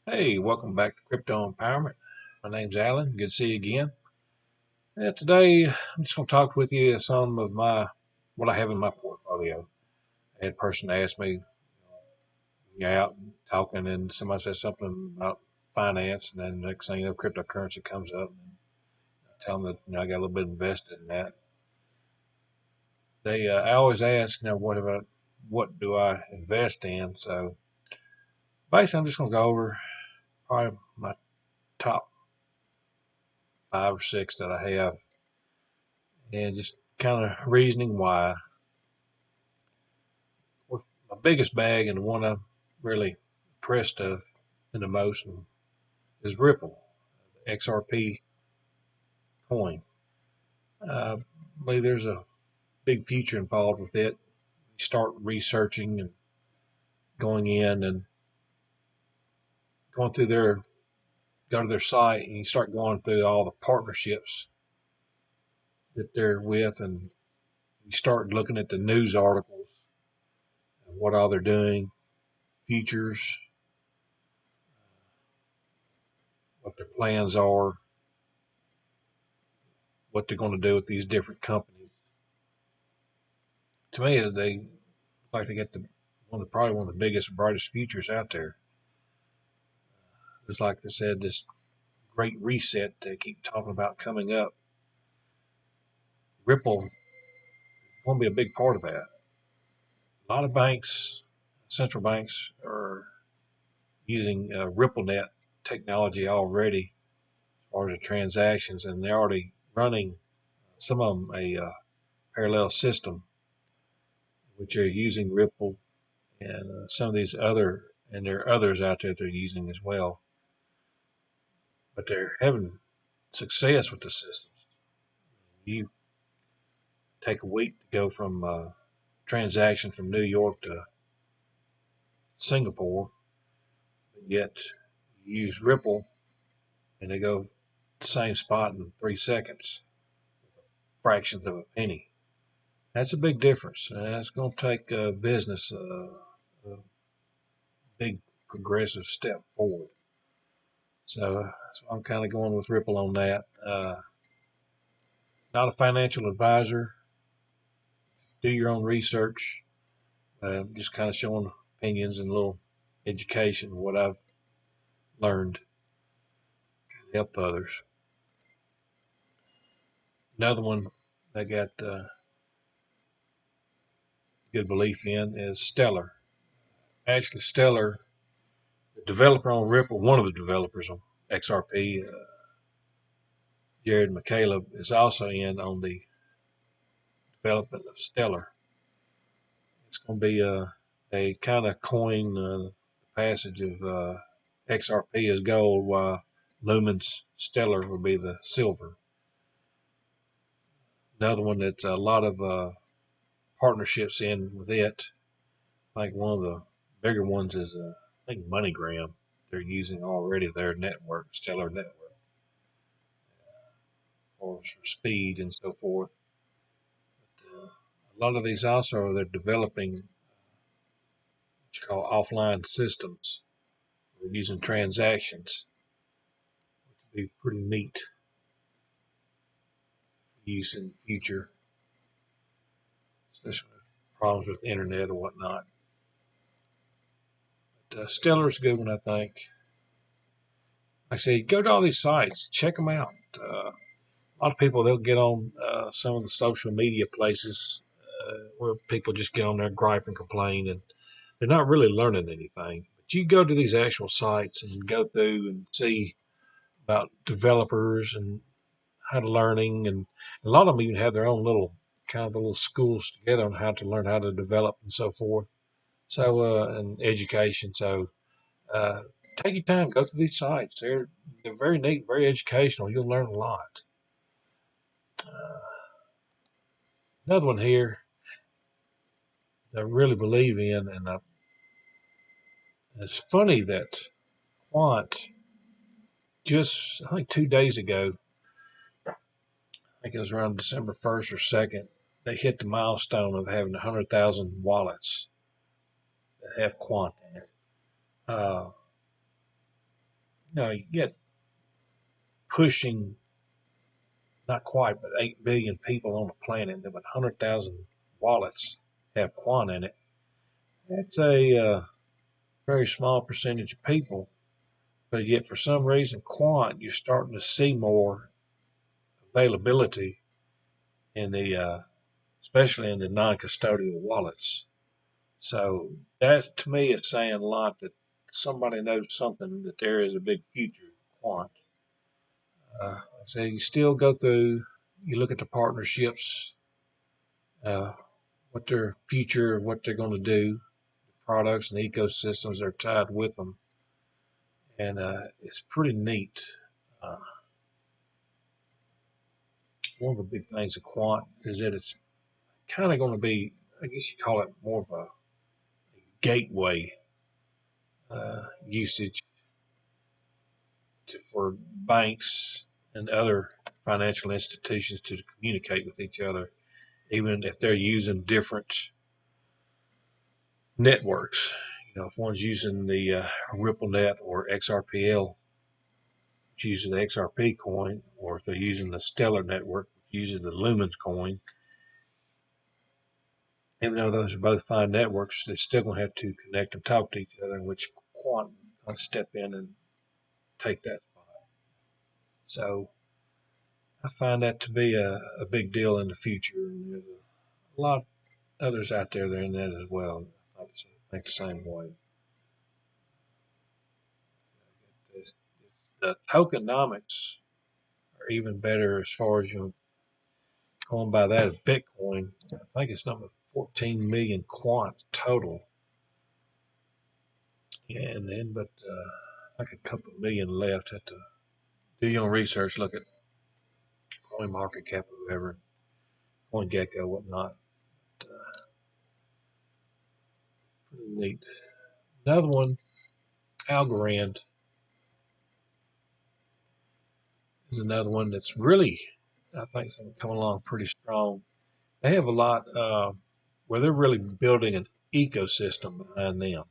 Hey, welcome back to Crypto Empowerment. My name's Alan. Good to see you again. Today, I'm just going to talk with you some of what I have in my portfolio. I had a person ask me, you're out talking, and somebody says something about finance, and then next thing you know, cryptocurrency comes up. And I tell them that I got a little bit invested in that. I always ask, what do I invest in? So basically, I'm just going to go over probably my top 5 or 6 that I have, and just kind of reasoning why. My biggest bag and the one I'm really impressed of in the most is Ripple, XRP coin. I believe there's a big future involved with it. You start researching and going in and going through go to their site, and you start going through all the partnerships that they're with, and you start looking at the news articles and what all they're doing, futures, what their plans are, what they're going to do with these different companies. To me, they look like they got probably one of the biggest and brightest futures out there. It's like I said, this great reset they keep talking about coming up. Ripple is going to be a big part of that. A lot of banks, central banks, are using RippleNet technology already as far as the transactions, and they're already running some of them a parallel system, which are using Ripple and some of these and there are others out there that they're using as well. But they're having success with the systems. You take a week to go from transaction from New York to Singapore, yet you use Ripple and they go to the same spot in 3 seconds, fractions of a penny. That's a big difference. And that's going to take business a big progressive step forward. So I'm kind of going with Ripple on that. Not a financial advisor. Do your own research. Just kind of showing opinions and a little education, what I've learned, to help others. Another one I got good belief in is Stellar. Actually, Stellar, the developer on Ripple, one of the developers on XRP, Jared McCaleb, is also in on the development of Stellar. It's going to be they kind of coin the passage of XRP as gold, while Lumen's Stellar will be the silver. Another one that's a lot of partnerships in with it. I think one of the bigger ones is I think MoneyGram. They're using already their network, Stellar Network, for speed and so forth. A lot of these also they're developing what you call offline systems. They're using transactions, which would be pretty neat use in the future, especially with problems with internet or whatnot. But Stellar is a good one, I think. Like I say, go to all these sites, check them out. A lot of people they'll get on some of the social media places where people just get on there, gripe and complain, and they're not really learning anything. But you go to these actual sites and go through and see about developers and how to learning, and a lot of them even have their own little kind of little schools together on how to learn how to develop and so forth. So and education. So uh, take your time, go through these sites. They're very neat, very educational. You'll learn a lot. Another one here that I really believe in, and it's funny that Quant just I think 2 days ago, I think it was around December 1st or 2nd, they hit the milestone of having 100,000 wallets that have Quant in it. you get pushing, not quite, but 8 billion people on the planet, and about 100,000 wallets have quant in it. That's a very small percentage of people, but yet for some reason, quant, you're starting to see more availability in the, especially in the non-custodial wallets. So that to me is saying a lot that somebody knows something that there is a big future for quant. So you still go through, you look at the partnerships, uh, what their future, what they're going to do, the products and ecosystems that are tied with them, and it's pretty neat. Uh, one of the big things of quant is that it's kind of going to be, I guess you call it more of a gateway usage for banks and other financial institutions to communicate with each other, even if they're using different networks. If one's using the RippleNet or XRPL, which uses the XRP coin, or if they're using the Stellar network, which uses the Lumens coin, even though those are both fine networks, they're still going to have to connect and talk to each other, in which Quant can step in and take that spot. So I find that to be a big deal in the future. And there's a lot of others out there that are in that as well. I think the same way. The tokenomics are even better as far as going by that as Bitcoin. I think it's number 14 million quant total. Yeah, and then, but like a couple of million left. Have to do your own research, look at Coin Market Cap or whoever, CoinGecko, whatnot. Pretty neat. Another one, Algorand, is another one that's really, I think, coming along pretty strong. They have a lot where they're really building an ecosystem behind them.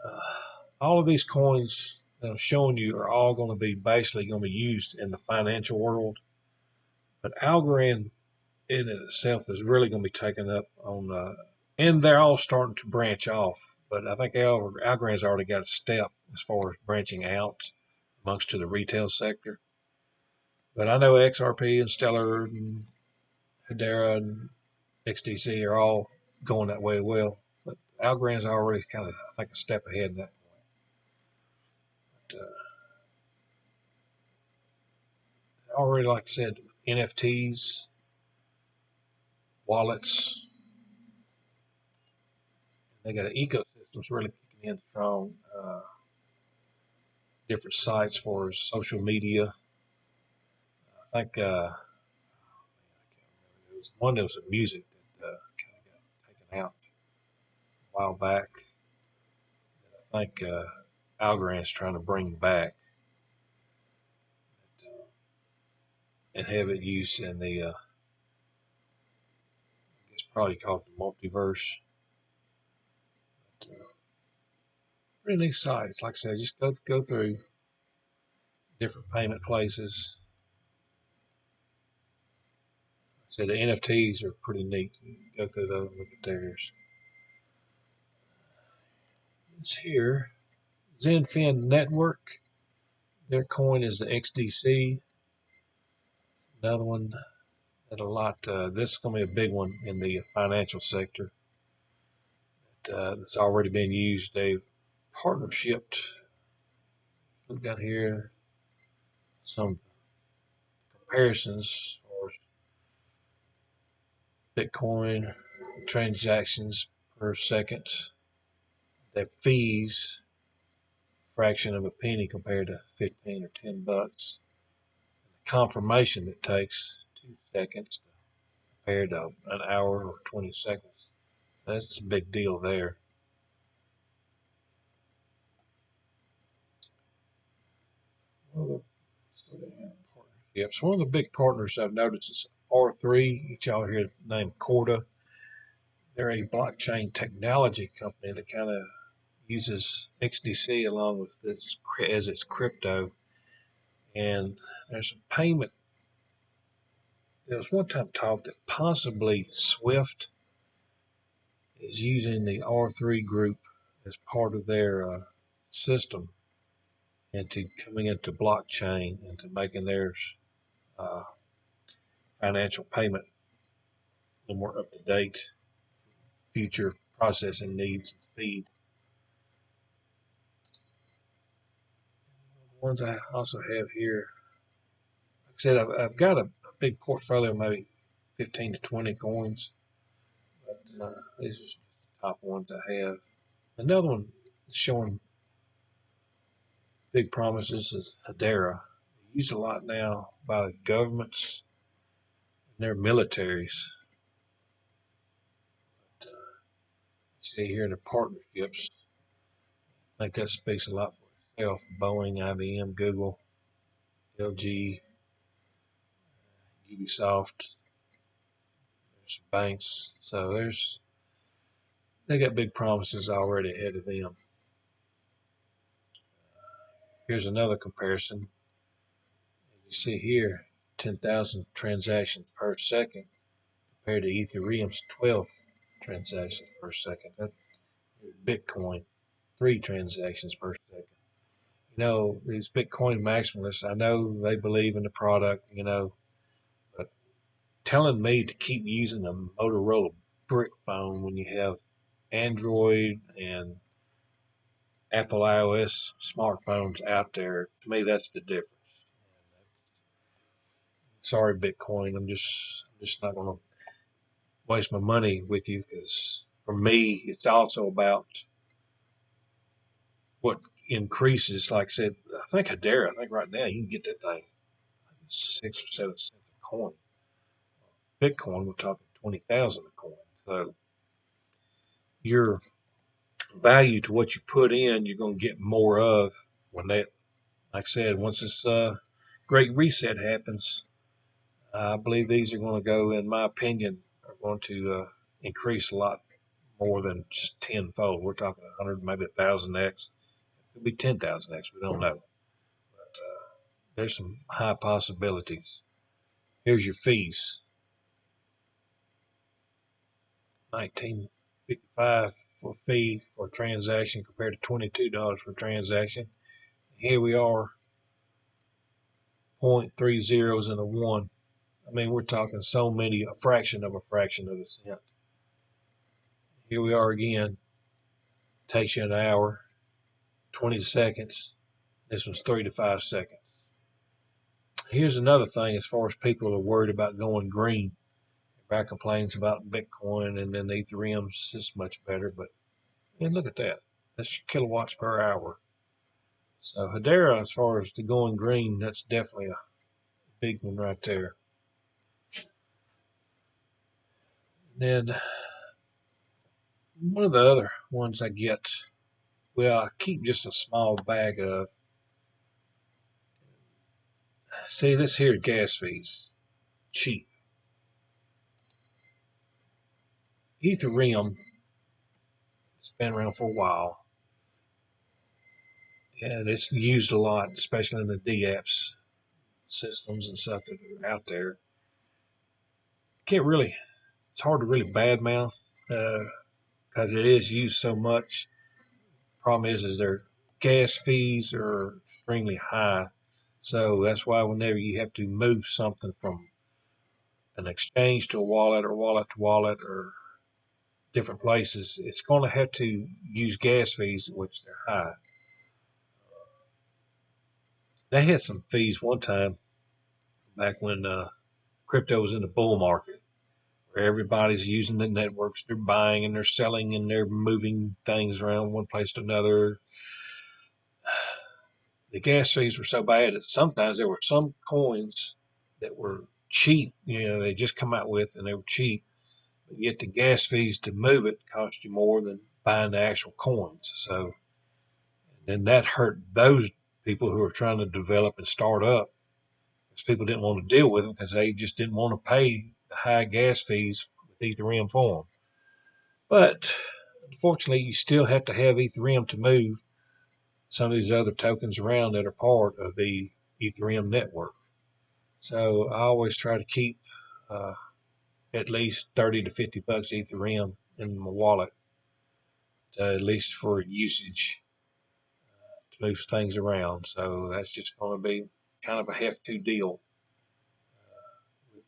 Uh, all of these coins that I'm showing you are all going to be basically going to be used in the financial world. But Algorand in itself is really going to be taken up on, and they're all starting to branch off. But I think Algorand's already got a step as far as branching out amongst to the retail sector. But I know XRP and Stellar and Hedera and XDC are all going that way well. But Algorand's already kind of, I think, a step ahead in that point. But, already, like I said, with NFTs, wallets, they got an ecosystem that's really kicking in strong. Different sites for social media. I think there was one that was a music that kind of got taken out a while back. I think Algorand's trying to bring back and have it used in the, it's probably called the multiverse. But, really nice sites. Like I said, just go through different payment places. So the NFTs are pretty neat. You go through those and look at theirs. It's here. ZenFin Network. Their coin is the XDC. Another one that a lot. This is going to be a big one in the financial sector. That's already been used. They've partnershiped. Look down here. Some comparisons for Bitcoin transactions per second. Their fees, fraction of a penny compared to 15 or $10. The confirmation it takes 2 seconds compared to an hour or 20 seconds. That's a big deal there. Partnerships. One of the big partners I've noticed is R3. Each y'all hear the name Corda. They're a blockchain technology company that kind of uses XDC along with its as its crypto, and there's a payment. There was one time talk that possibly Swift is using the R3 group as part of their system into coming into blockchain and to making their uh, financial payment a little more up to date, future processing needs and speed. The ones I also have here, like I said, I've got a big portfolio, maybe 15 to 20 coins, but these are the top ones I have. Another one showing big promises is Hedera. Used a lot now by governments and their militaries. But, you see here the partnerships. I think that speaks a lot for itself. Boeing, IBM, Google, LG, Ubisoft, there's banks. So they got big promises already ahead of them. Here's another comparison. You see here 10,000 transactions per second compared to Ethereum's 12 transactions per second. Bitcoin, 3 transactions per second. These Bitcoin maximalists, I know they believe in the product, but telling me to keep using a Motorola brick phone when you have Android and Apple iOS smartphones out there, to me, that's the difference. Sorry, Bitcoin, I'm just not going to waste my money with you, because for me, it's also about what increases. Like I said, I think Hedera, I think right now you can get that thing 6 or 7 cents a coin. Bitcoin, we're talking 20,000 a coin. So your value to what you put in, you're going to get more of when that, like I said, once this great reset happens. I believe these are going to go, in my opinion, are going to increase a lot more than just tenfold. We're talking 100, maybe 1,000x. It could be 10,000x. We don't know. But there's some high possibilities. Here's your fees. 19.55 for a fee for a transaction compared to $22 for a transaction. Here we are, 0.3 zeros and a 1. I mean, we're talking so many, a fraction of a cent. Here we are again. Takes you an hour, 20 seconds. This was 3 to 5 seconds. Here's another thing as far as people are worried about going green. Everybody complains about Bitcoin, and then Ethereum's just much better. But look at that. That's kilowatts per hour. So Hedera, as far as the going green, that's definitely a big one right there. And then one of the other ones I get, well, I keep just a small bag of. See, this here gas fees, cheap. Ethereum, it's been around for a while, and it's used a lot, especially in the DApps systems and stuff that are out there. Can't really, it's hard to really badmouth because it is used so much. Problem is their gas fees are extremely high. So that's why whenever you have to move something from an exchange to a wallet, or wallet to wallet, or different places, it's going to have to use gas fees, which they're high. They had some fees one time back when crypto was in the bull market, where everybody's using the networks. They're buying and they're selling and they're moving things around one place to another. The gas fees were so bad that sometimes there were some coins that were cheap. They just come out with and they were cheap, but yet the gas fees to move it cost you more than buying the actual coins. So, and that hurt those people who are trying to develop and start up, because people didn't want to deal with them because they just didn't want to pay the high gas fees with Ethereum for them. But Unfortunately, you still have to have Ethereum to move some of these other tokens around that are part of the Ethereum network. So I always try to keep uh, at least 30 to 50 bucks Ethereum in my wallet, at least for usage to move things around. So that's just going to be kind of a have-to deal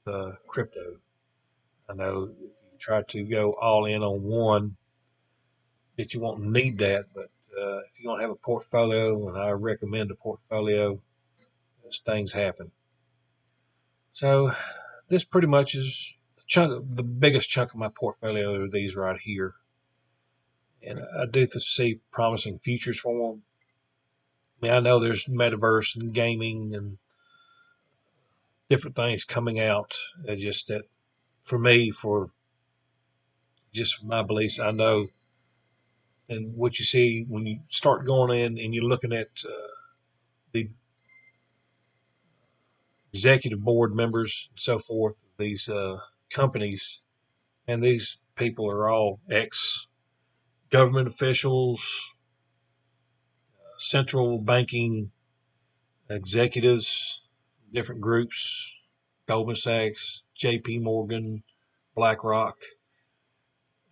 with crypto. I know if you try to go all in on one, that you won't need that, but if you're going to have a portfolio, and I recommend a portfolio, as things happen. So this pretty much is the biggest chunk of my portfolio are these right here. And I do see promising futures for them. I mean, I know there's metaverse and gaming and different things coming out. Just that for me, for just my beliefs, I know, and what you see when you start going in and you're looking at the executive board members and so forth, these companies, and these people are all ex government officials, central banking executives, different groups, Goldman Sachs, J.P. Morgan, BlackRock,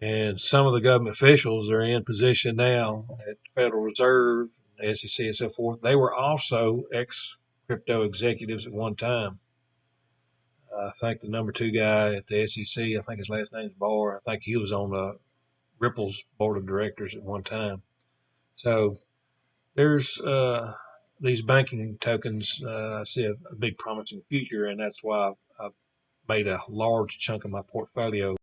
and some of the government officials that are in position now at the Federal Reserve, SEC, and so forth. They were also ex crypto executives at one time. I think the number two guy at the SEC, I think his last name is Barr. I think he was on Ripple's board of directors at one time. So there's these banking tokens. I see a big promising future, and that's why I've made a large chunk of my portfolio